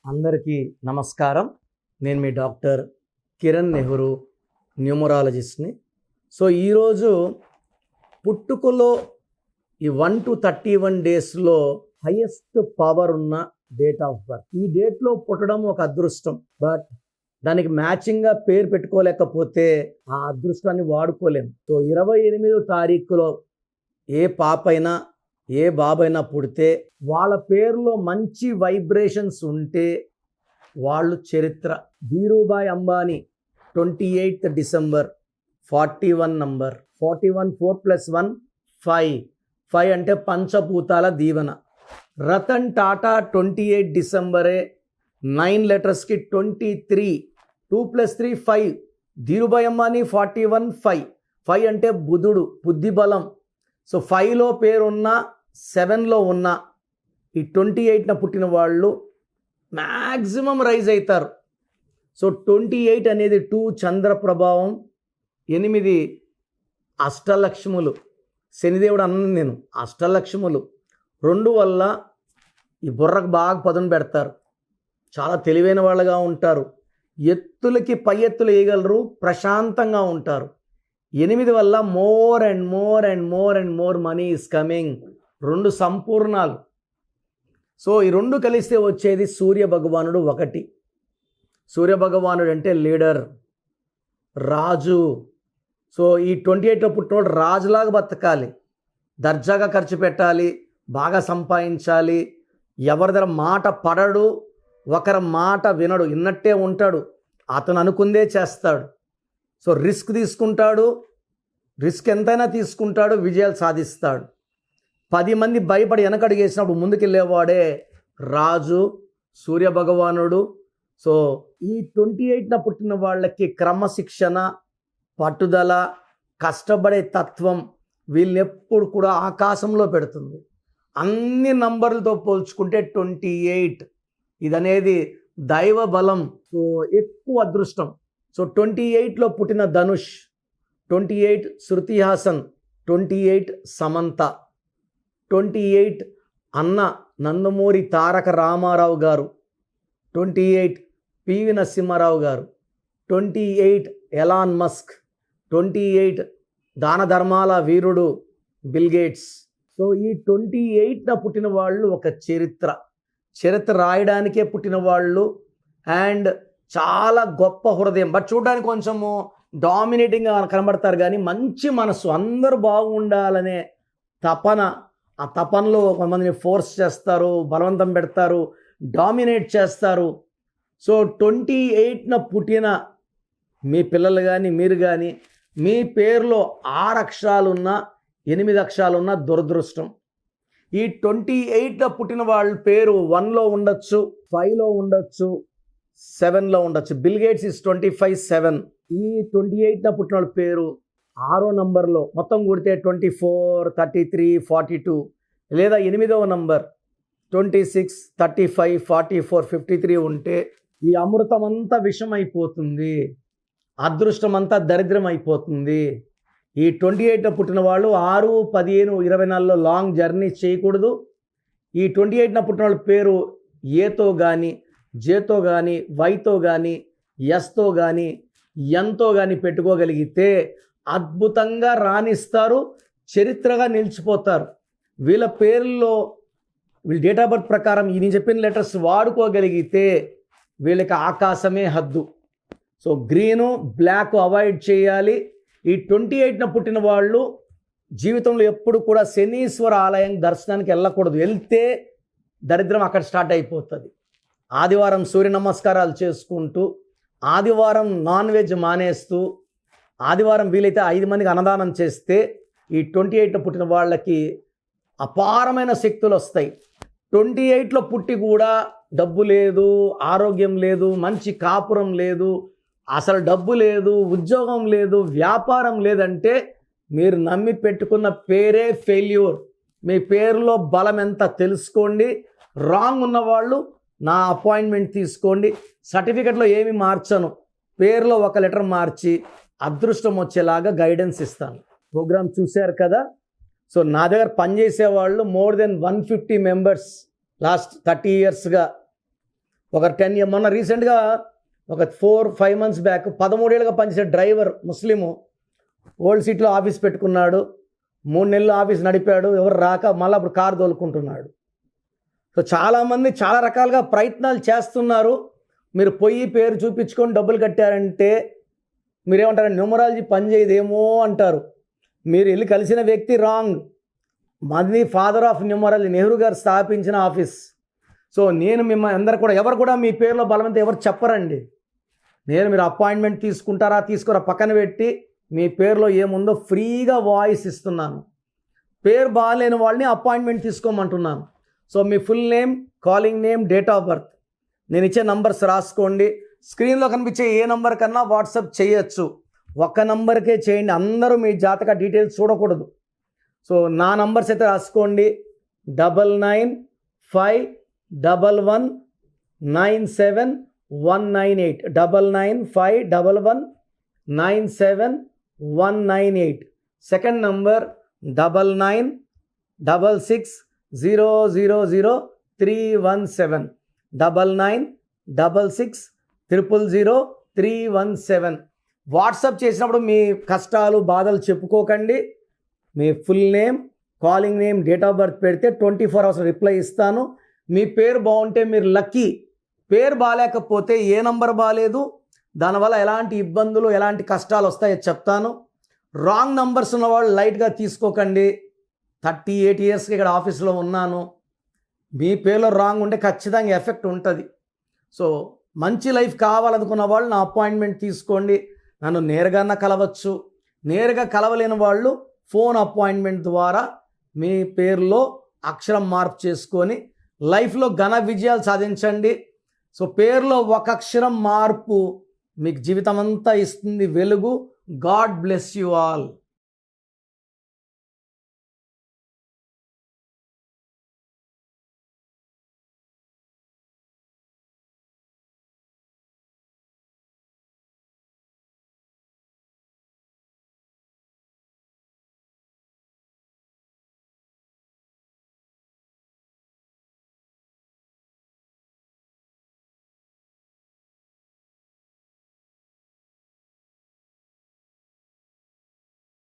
అందరికీ నమస్కారం. నేను మీ డాక్టర్ కిరణ్ నెహ్రూ, న్యూమరాలజిస్ట్ని. సో ఈరోజు పుట్టుకలో ఈ 1 to 31 డేస్లో హైయెస్ట్ పవర్ ఉన్న డేట్ ఆఫ్ బర్త్. ఈ డేట్లో పుట్టడం ఒక అదృష్టం, బట్ దానికి మ్యాచింగ్గా పేరు పెట్టుకోలేకపోతే ఆ అదృష్టాన్ని వాడుకోలేము. సో 28వ తారీఖులో ఏ పాపైనా ఏ బాబైనా పుడితే వాళ్ళ పేరులో మంచి వైబ్రేషన్స్ ఉంటే వాళ్ళు చరిత్ర. Dhirubhai Ambani 28th December 41 number. 41 4+1 5. 5 అంటే పంచభూతాల దీవెన. రతన్ టాటా 28 December 9 letersకి 23. 2+3 5. ధీరుభాయ్ అంబానీ 41 5. 5 అంటే బుధుడు, బుద్ధి బలం. సో 5లో పేరున్న 7లో ఉన్న ఈ 28న పుట్టిన వాళ్ళు మ్యాక్సిమం రైజ్ అవుతారు. సో 28 అనేది 2 చంద్ర ప్రభావం, 8 అష్టలక్ష్ములు. శనిదేవుడు అన్నది నేను అష్టలక్ష్ములు 2 వల్ల ఈ బుర్రకు బాగా పదును పెడతారు, చాలా తెలివైన వాళ్ళగా ఉంటారు, ఎత్తులకి పై ఎత్తులు వేయగలరు, ప్రశాంతంగా ఉంటారు. 8 వల్ల more and more and more and more money is coming. 2 సంపూర్ణాలు. సో ఈ 2 కలిస్తే వచ్చేది సూర్య భగవానుడు 1. సూర్య భగవానుడు అంటే లీడర్, రాజు. సో ఈ 28లో పుట్టినోడు రాజులాగా బతకాలి, దర్జాగా ఖర్చు పెట్టాలి, బాగా సంపాదించాలి, ఎవరి దగ్గర మాట పడడు, ఒకరి మాట వినడు, విన్నట్టే ఉంటాడు, అతను అనుకుందే చేస్తాడు. సో రిస్క్ తీసుకుంటాడు, రిస్క్ ఎంతైనా తీసుకుంటాడు, విజయాలు సాధిస్తాడు. 10 మంది భయపడి వెనకడుగేసినప్పుడు ముందుకెళ్ళేవాడే రాజు, సూర్యభగవానుడు. సో ఈ 28న పుట్టిన వాళ్ళకి క్రమశిక్షణ, పట్టుదల, కష్టపడే తత్వం వీళ్ళని ఎప్పుడు కూడా ఆకాశంలో పెడుతుంది. అన్ని నంబర్లతో పోల్చుకుంటే 28 ఇదనేది దైవ బలం. సో ఎక్కువ అదృష్టం. సో 28లో పుట్టిన ధనుష్, 28 శృతి హాసన్, 28 సమంత, 28 అన్న నందమూరి తారక రామారావు గారు, 28 పివి నరసింహారావు గారు, 28 ఎలాన్ మస్క్, 28 దాన ధర్మాల వీరుడు బిల్ గేట్స్. సో ఈ 28న పుట్టిన వాళ్ళు ఒక చరిత్ర రాయడానికే పుట్టిన వాళ్ళు. అండ్ చాలా గొప్ప హృదయం, బట్ చూడడానికి కొంచెము డామినేటింగ్గా కనబడతారు, కానీ మంచి మనసు, అందరూ బాగుండాలనే తపన. ఆ తపనలో కొంతమందిని ఫోర్స్ చేస్తారు, బలవంతం పెడతారు, డామినేట్ చేస్తారు. సో 28న పుట్టిన మీ పిల్లలు కానీ మీరు కానీ మీ పేరులో 6 అక్షరాలున్నా 8 అక్షరాలున్నా దురదృష్టం. ఈ 28లో పుట్టిన వాళ్ళ పేరు 1లో ఉండొచ్చు, 5లో ఉండొచ్చు, 7లో ఉండొచ్చు. Bill gates is 25-7. ఈ 28న పుట్టిన వాళ్ళ పేరు 6వ నంబర్లో మొత్తం కూడితే 24, 33, 42, లేదా 8వ నంబర్ 26, 35, 44, 53 ఉంటే ఈ అమృతం అంతా విషం అయిపోతుంది, అదృష్టం అంతా దరిద్రం అయిపోతుంది. ఈ 28లో పుట్టిన వాళ్ళు 6, 15, 24లో లాంగ్ జర్నీ చేయకూడదు. ఈ 28న పుట్టిన వాళ్ళ పేరు ఏతో కానీ, జేతో కానీ, వైతో కానీ, ఎస్తో కానీ, ఎంతో కానీ పెట్టుకోగలిగితే అద్భుతంగా రాణిస్తారు, చరిత్రగా నిలిచిపోతారు. వీళ్ళ పేర్లలో వీళ్ళ డేట్ ఆఫ్ బర్త్ ప్రకారం ఈ నేను చెప్పిన లెటర్స్ వాడుకోగలిగితే వీళ్ళకి ఆకాశమే హద్దు. సో గ్రీను, బ్లాక్ అవాయిడ్ చేయాలి. ఈ 28న పుట్టిన వాళ్ళు జీవితంలో ఎప్పుడు కూడా శనీశ్వర ఆలయం దర్శనానికి వెళ్ళకూడదు. వెళ్తే దరిద్రం అక్కడ స్టార్ట్ అయిపోతుంది. ఆదివారం సూర్య నమస్కారాలు చేసుకుంటూ, ఆదివారం నాన్ వెజ్ మానేస్తూ, ఆదివారం వీలైతే 5 మందికి అన్నదానం చేస్తే ఈ 28లో పుట్టిన వాళ్ళకి అపారమైన శక్తులు వస్తాయి. 28లో పుట్టి కూడా డబ్బు లేదు, ఆరోగ్యం లేదు, మంచి కాపురం లేదు, అసలు డబ్బు లేదు, ఉద్యోగం లేదు, వ్యాపారం లేదంటే మీరు నమ్మి పెట్టుకున్న పేరే ఫెయిల్యూర్. మీ పేరులో బలం ఎంత తెలుసుకోండి. రాంగ్ ఉన్నవాళ్ళు నా అపాయింట్మెంట్ తీసుకోండి. సర్టిఫికెట్లో ఏమి మార్చను, పేరులో ఒక లెటర్ మార్చి అదృష్టం వచ్చేలాగా గైడెన్స్ ఇస్తాను. ప్రోగ్రామ్ చూశారు కదా. సో నా దగ్గర పనిచేసే వాళ్ళు మోర్ దెన్ 150 మెంబర్స్ లాస్ట్ 30 yearsగా ఒక 10 ఇయర్ మొన్న రీసెంట్గా ఒక 4-5 months బ్యాక్ 13 ఏళ్ళుగా పనిచేసే డ్రైవర్ ముస్లిము ఓల్డ్ సిటీలో ఆఫీస్ పెట్టుకున్నాడు, 3 నెలలు ఆఫీస్ నడిపాడు, ఎవరు రాక మళ్ళీ అప్పుడు కారు తోలుకుంటున్నాడు. సో చాలామంది చాలా రకాలుగా ప్రయత్నాలు చేస్తున్నారు. మీరు పొయ్యి పేరు చూపించుకొని డబ్బులు కట్టారంటే మీరేమంటారు, న్యూమరాలజీ పనిచేయదేమో అంటారు. మీరు వెళ్ళి కలిసిన వ్యక్తి రాంగ్. మాది ఫాదర్ ఆఫ్ న్యూమరాలజీ నెహ్రూ గారు స్థాపించిన ఆఫీస్. సో నేను మిమ్మల్ని అందరు కూడా ఎవరు కూడా మీ పేరులో బలవంతం ఎవరు చెప్పరండి. మీరు అపాయింట్మెంట్ తీసుకుంటారా తీసుకోరా పక్కన పెట్టి మీ పేరులో ఏముందో ఫ్రీగా వాయిస్ ఇస్తున్నాను. పేరు బాగాలేని వాళ్ళని అపాయింట్మెంట్ తీసుకోమంటున్నాను. సో మీ full name, calling name, date of birth, నేను ఇచ్చే నంబర్స్ రాసుకోండి. స్క్రీన్లో కనిపించే ఏ నంబర్ కన్నా వాట్సాప్ చేయొచ్చు. ఒక్క నంబర్కే చేయండి, అందరూ మీ జాతక డీటెయిల్స్ చూడకూడదు. సో నా నంబర్స్ అయితే రాసుకోండి. 9951197198 9951197198. Second number 9966000317 9966000317. వాట్సాప్ చేసినప్పుడు మీ కష్టాలు బాధలు చెప్పుకోకండి. మీ full name, calling name, date of birth పెడితే 24 hours రిప్లై ఇస్తాను. మీ పేరు బాగుంటే మీరు లక్కీ. పేరు బాగాలేకపోతే ఏ నంబర్ బాగాలేదు, దానివల్ల ఎలాంటి ఇబ్బందులు ఎలాంటి కష్టాలు వస్తాయో చెప్తాను. రాంగ్ నంబర్స్ ఉన్నవాళ్ళు లైట్గా తీసుకోకండి. 38 yearsకి ఇక్కడ ఆఫీస్లో ఉన్నాను. మీ పేరులో రాంగ్ ఉంటే ఖచ్చితంగా ఎఫెక్ట్ ఉంటుంది. సో మంచి లైఫ్ కావాలనుకున్న వాళ్ళు నా అపాయింట్మెంట్ తీసుకోండి. నన్ను నేరుగా కలవచ్చు. నేరుగా కలవలేని వాళ్ళు ఫోన్ అపాయింట్మెంట్ ద్వారా మీ పేరులో అక్షరం మార్పు చేసుకొని లైఫ్లో ఘన విజయాలు సాధించండి. సో పేరులో ఒక అక్షరం మార్పు మీకు జీవితం అంతా ఇస్తుంది వెలుగు. God bless you all.